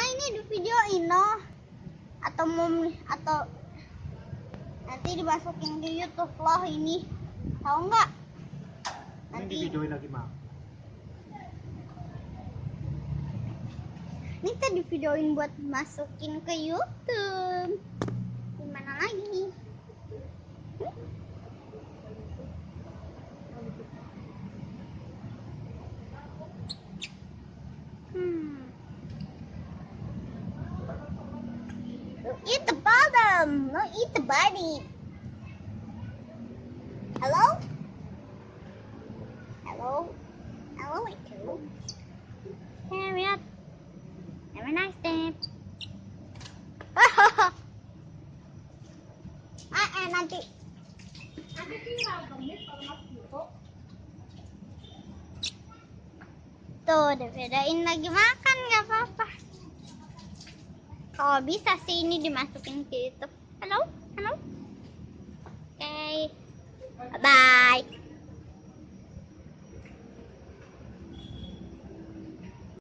Ini di videoin loh. Atau nanti dimasukin ke YouTube loh ini. Tahu nggak? Nanti di videoin lagi, Mak. Ini tadi videoin buat masukin ke YouTube. Gimana lagi? Eat the bottom, no eat the body. Hello? Hello? Hello, itu. Harriet. Have a nice day. Nanti. Tuh, udah bedain lagi makan, nggak apa-apa. Kalau bisa sih ini dimasukin ke YouTube. Halo? Halo? Oke. Bye.